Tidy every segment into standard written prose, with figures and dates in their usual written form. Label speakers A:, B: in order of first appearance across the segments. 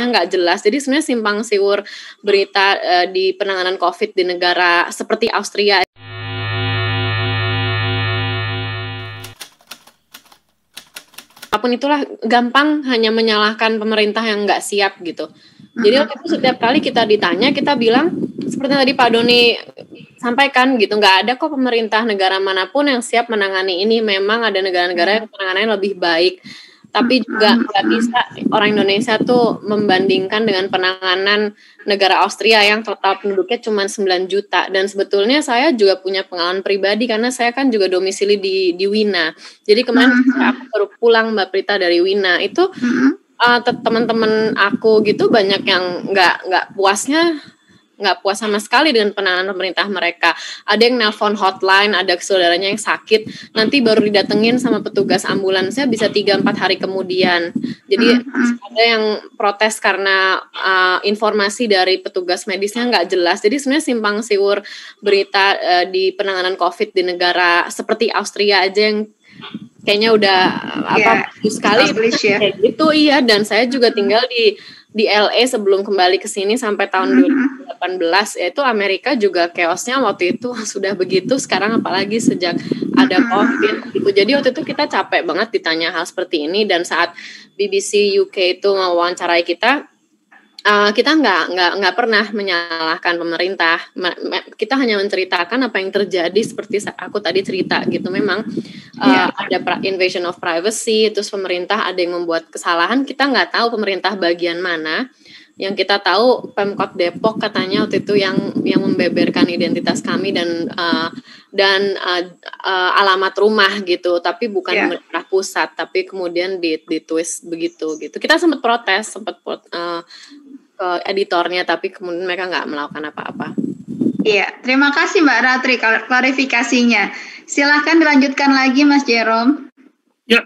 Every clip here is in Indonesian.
A: nggak jelas. Jadi sebenarnya simpang siur berita di penanganan COVID di negara seperti Austria. Apapun itulah gampang hanya menyalahkan pemerintah yang nggak siap gitu. Jadi waktu itu setiap kali kita ditanya, kita bilang seperti tadi Pak Doni sampaikan gitu, nggak ada kok pemerintah negara manapun yang siap menangani ini. Memang ada negara-negara yang penanganannya lebih baik, tapi juga nggak bisa orang Indonesia tuh membandingkan dengan penanganan negara Austria yang total penduduknya cuma 9 juta. Dan sebetulnya saya juga punya pengalaman pribadi karena saya kan juga domisili di Wina. Jadi kemarin aku baru pulang Mbak Prita dari Wina itu. Teman-teman aku gitu banyak yang nggak puas sama sekali dengan penanganan pemerintah mereka. Ada yang nelpon hotline, ada saudaranya yang sakit, nanti baru didatengin sama petugas ambulansnya bisa 3-4 hari kemudian. Jadi ada yang protes karena informasi dari petugas medisnya nggak jelas. Jadi sebenarnya simpang siur berita di penanganan COVID di negara seperti Austria aja yang kayaknya udah sekali kayak gitu. Iya, dan saya juga tinggal di LA sebelum kembali ke sini sampai tahun 2018. Yaitu Amerika juga chaosnya waktu itu sudah begitu, sekarang apalagi sejak ada COVID gitu. Jadi waktu itu kita capek banget ditanya hal seperti ini, dan saat BBC UK itu mewawancarai kita nggak pernah menyalahkan pemerintah. Kita hanya menceritakan apa yang terjadi seperti aku tadi cerita gitu. Memang ada invasion of privacy, terus pemerintah ada yang membuat kesalahan. Kita nggak tahu pemerintah bagian mana. Yang kita tahu Pemkot Depok katanya waktu itu yang membeberkan identitas kami dan alamat rumah gitu, tapi bukan pemerintah pusat, tapi kemudian di twist begitu gitu. Kita sempat protes, ke editornya, tapi kemudian mereka nggak melakukan apa-apa.
B: Iya, terima kasih Mbak Ratri klarifikasinya. Silahkan dilanjutkan lagi Mas Jerome.
C: Ya,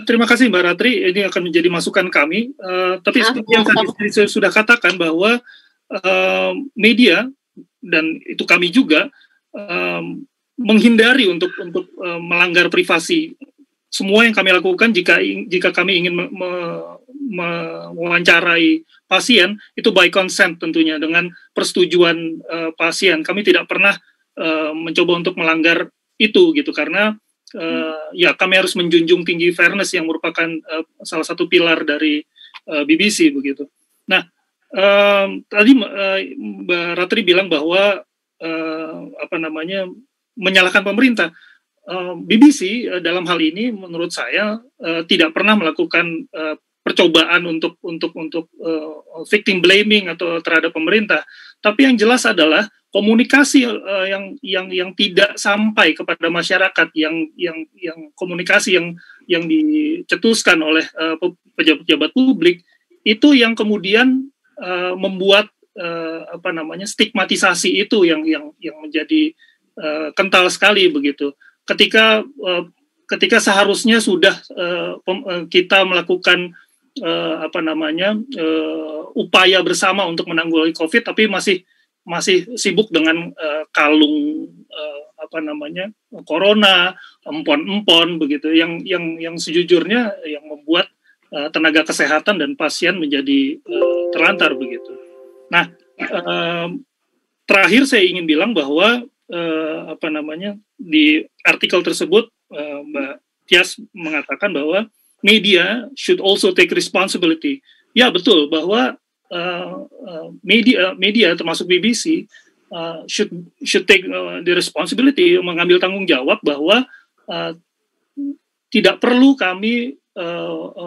C: terima kasih Mbak Ratri. Ini akan menjadi masukan kami. Tapi seperti yang tadi saya sudah katakan bahwa media dan itu kami juga menghindari untuk melanggar privasi. Semua yang kami lakukan jika kami ingin mewawancarai pasien itu by consent tentunya, dengan persetujuan pasien. Kami tidak pernah mencoba untuk melanggar itu gitu, karena ya kami harus menjunjung tinggi fairness yang merupakan salah satu pilar dari BBC begitu. Nah, tadi Mbak Ratri bilang bahwa menyalahkan pemerintah. BBC dalam hal ini menurut saya tidak pernah melakukan percobaan untuk victim blaming atau terhadap pemerintah. Tapi yang jelas adalah komunikasi yang tidak sampai kepada masyarakat, yang komunikasi yang dicetuskan oleh pejabat-pejabat publik itu yang kemudian membuat stigmatisasi itu yang menjadi kental sekali begitu. Ketika seharusnya sudah kita melakukan upaya bersama untuk menanggulangi COVID, tapi masih sibuk dengan kalung corona, empon begitu, yang sejujurnya yang membuat tenaga kesehatan dan pasien menjadi terlantar begitu. Nah, terakhir saya ingin bilang bahwa di artikel tersebut Mbak Tias mengatakan bahwa media should also take responsibility. Ya betul bahwa media termasuk BBC should take the responsibility, mengambil tanggung jawab bahwa tidak perlu kami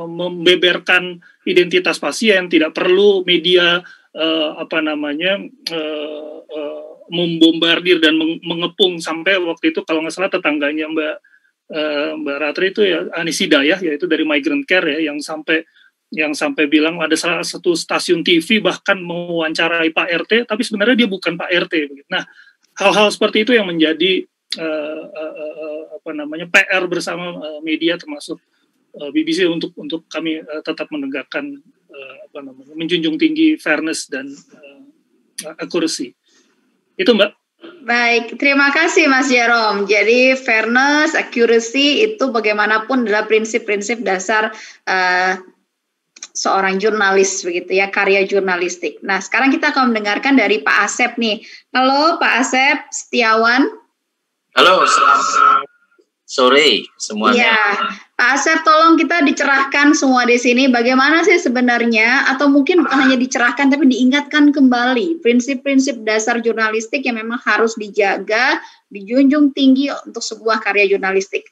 C: membeberkan identitas pasien, tidak perlu media membombardir dan mengepung sampai waktu itu kalau nggak salah tetangganya Mbak Ratri itu ya Anis Hidayah, yaitu dari Migrant Care ya, yang sampai bilang ada salah satu stasiun TV bahkan mewawancarai Pak RT, tapi sebenarnya dia bukan Pak RT. Nah, hal-hal seperti itu yang menjadi PR bersama media termasuk BBC untuk kami tetap menegakkan menjunjung tinggi fairness dan accuracy. Itu Mbak.
B: Baik, terima kasih Mas Jerome. Jadi fairness, accuracy itu bagaimanapun adalah prinsip-prinsip dasar seorang jurnalis begitu ya, karya jurnalistik. Nah, sekarang kita akan mendengarkan dari Pak Asep nih. Halo Pak Asep Setiawan.
D: Halo, selamat sore semuanya.
B: Ya, Pak Asep, tolong kita dicerahkan semua di sini. Bagaimana sih sebenarnya, atau mungkin bukan hanya dicerahkan, tapi diingatkan kembali prinsip-prinsip dasar jurnalistik yang memang harus dijaga, dijunjung tinggi untuk sebuah karya jurnalistik,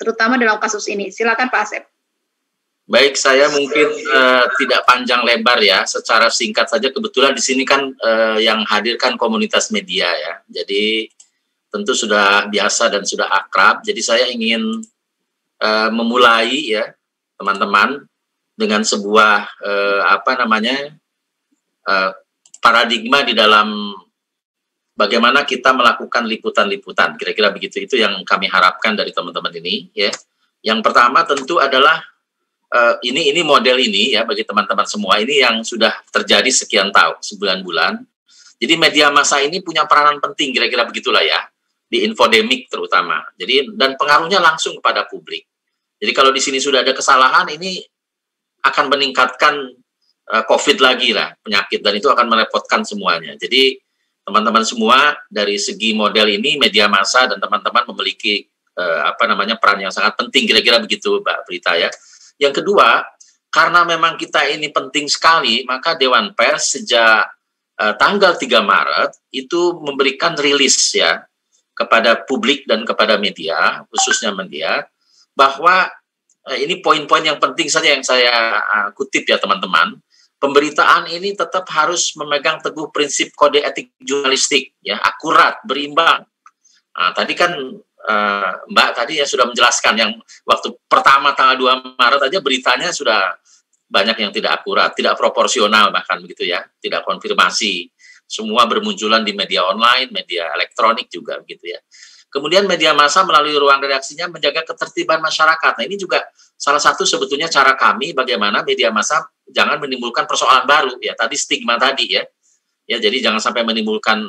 B: terutama dalam kasus ini. Silakan Pak Asep.
D: Baik, saya mungkin tidak panjang lebar ya, secara singkat saja. Kebetulan di sini kan yang hadirkan komunitas media ya, jadi tentu sudah biasa dan sudah akrab. Jadi saya ingin memulai ya teman-teman dengan sebuah paradigma di dalam bagaimana kita melakukan liputan-liputan. Kira-kira begitu, itu yang kami harapkan dari teman-teman ini ya. Yang pertama tentu adalah ini model ini ya bagi teman-teman semua ini yang sudah terjadi sekian tahun, sebulan-bulan. Jadi media massa ini punya peranan penting, kira-kira begitulah ya, di infodemik terutama. Jadi dan pengaruhnya langsung kepada publik. Jadi kalau di sini sudah ada kesalahan, ini akan meningkatkan COVID lagi lah, penyakit, dan itu akan merepotkan semuanya. Jadi teman-teman semua dari segi model ini media massa dan teman-teman memiliki peran yang sangat penting, kira-kira begitu Mbak Prita ya. Yang kedua, karena memang kita ini penting sekali, maka Dewan Pers sejak tanggal 3 Maret itu memberikan rilis ya kepada publik dan kepada media, khususnya media, bahwa ini poin-poin yang penting saja yang saya kutip ya teman-teman. Pemberitaan ini tetap harus memegang teguh prinsip kode etik jurnalistik, ya, akurat, berimbang. Nah, tadi kan Mbak tadi ya sudah menjelaskan yang waktu pertama tanggal 2 Maret aja beritanya sudah banyak yang tidak akurat, tidak proporsional bahkan begitu ya, tidak konfirmasi. Semua bermunculan di media online, media elektronik juga begitu ya. Kemudian media massa melalui ruang redaksinya menjaga ketertiban masyarakat. Nah, ini juga salah satu sebetulnya cara kami bagaimana media massa jangan menimbulkan persoalan baru ya. Tadi stigma tadi ya. Ya, jadi jangan sampai menimbulkan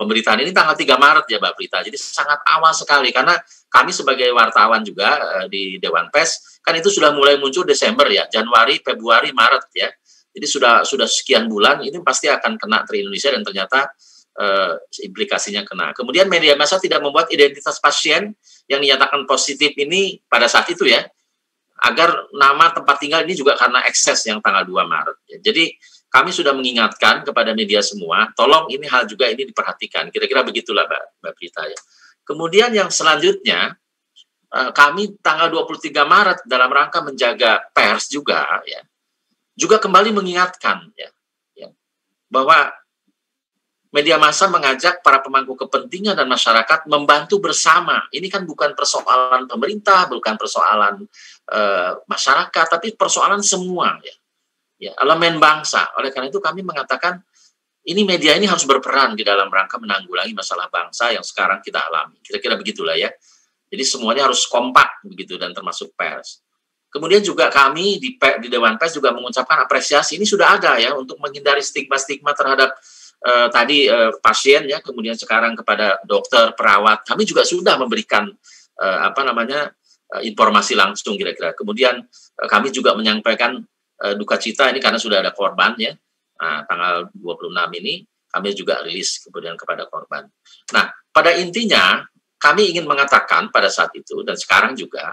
D: pemberitaan ini tanggal 3 Maret ya Mbak Prita. Jadi sangat awal sekali karena kami sebagai wartawan juga di Dewan Pers kan itu sudah mulai muncul Desember ya, Januari, Februari, Maret ya. Jadi sudah sekian bulan ini pasti akan kena ke Indonesia dan ternyata implikasinya kena. Kemudian media massa tidak membuat identitas pasien yang dinyatakan positif ini pada saat itu ya, agar nama tempat tinggal ini juga karena ekses yang tanggal 2 Maret. Ya. Jadi kami sudah mengingatkan kepada media semua, tolong ini hal juga ini diperhatikan. Kira-kira begitulah Mbak Prita ya. Kemudian yang selanjutnya, kami tanggal 23 Maret dalam rangka menjaga pers juga ya, juga kembali mengingatkan ya, bahwa media massa mengajak para pemangku kepentingan dan masyarakat membantu bersama. Ini kan bukan persoalan pemerintah, bukan persoalan masyarakat, tapi persoalan semua ya, elemen bangsa. Oleh karena itu kami mengatakan ini media ini harus berperan di dalam rangka menanggulangi masalah bangsa yang sekarang kita alami. Kira-kira begitulah ya. Jadi semuanya harus kompak begitu dan termasuk pers. Kemudian juga kami di Dewan Pers juga mengucapkan apresiasi ini sudah ada ya untuk menghindari stigma-stigma terhadap pasien ya, kemudian sekarang kepada dokter, perawat. Kami juga sudah memberikan informasi langsung kira-kira. Kemudian kami juga menyampaikan duka cita ini karena sudah ada korban ya. Nah, tanggal 26 ini kami juga rilis kemudian kepada korban. Nah, pada intinya kami ingin mengatakan pada saat itu dan sekarang juga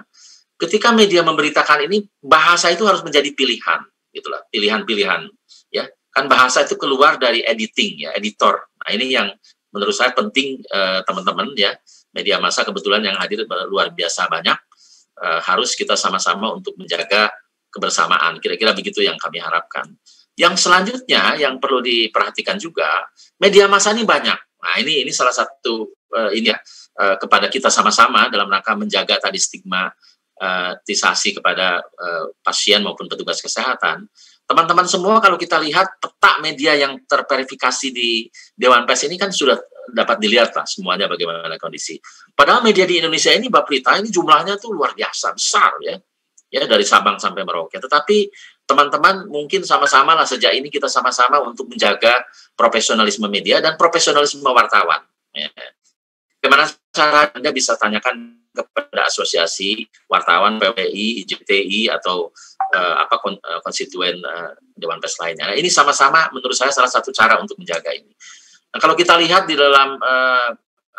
D: ketika media memberitakan ini bahasa itu harus menjadi pilihan gitulah, pilihan-pilihan ya. Kan bahasa itu keluar dari editing ya, editor. Nah, ini yang menurut saya penting teman-teman ya. Media massa kebetulan yang hadir luar biasa banyak. Harus kita sama-sama untuk menjaga kebersamaan. Kira-kira begitu yang kami harapkan. Yang selanjutnya yang perlu diperhatikan juga, media massa ini banyak. Nah, ini salah satu kepada kita sama-sama dalam rangka menjaga tadi stigmatisasi kepada pasien maupun petugas kesehatan. Teman-teman semua kalau kita lihat peta media yang terverifikasi di Dewan Pers ini kan sudah dapat dilihat lah semuanya bagaimana kondisi. Padahal media di Indonesia ini Mbak Prita ini jumlahnya tuh luar biasa besar ya dari Sabang sampai Merauke. Tetapi teman-teman mungkin sama-sama lah sejak ini kita sama-sama untuk menjaga profesionalisme media dan profesionalisme wartawan. Ya. Bagaimana cara Anda bisa tanyakan kepada asosiasi wartawan, PWI, IJTI atau konstituen Dewan Pers lainnya. Nah, ini sama-sama menurut saya salah satu cara untuk menjaga ini. Nah, kalau kita lihat di dalam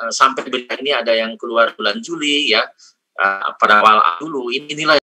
D: sampai berita ini ada yang keluar bulan Juli ya, pada awal dulu inilah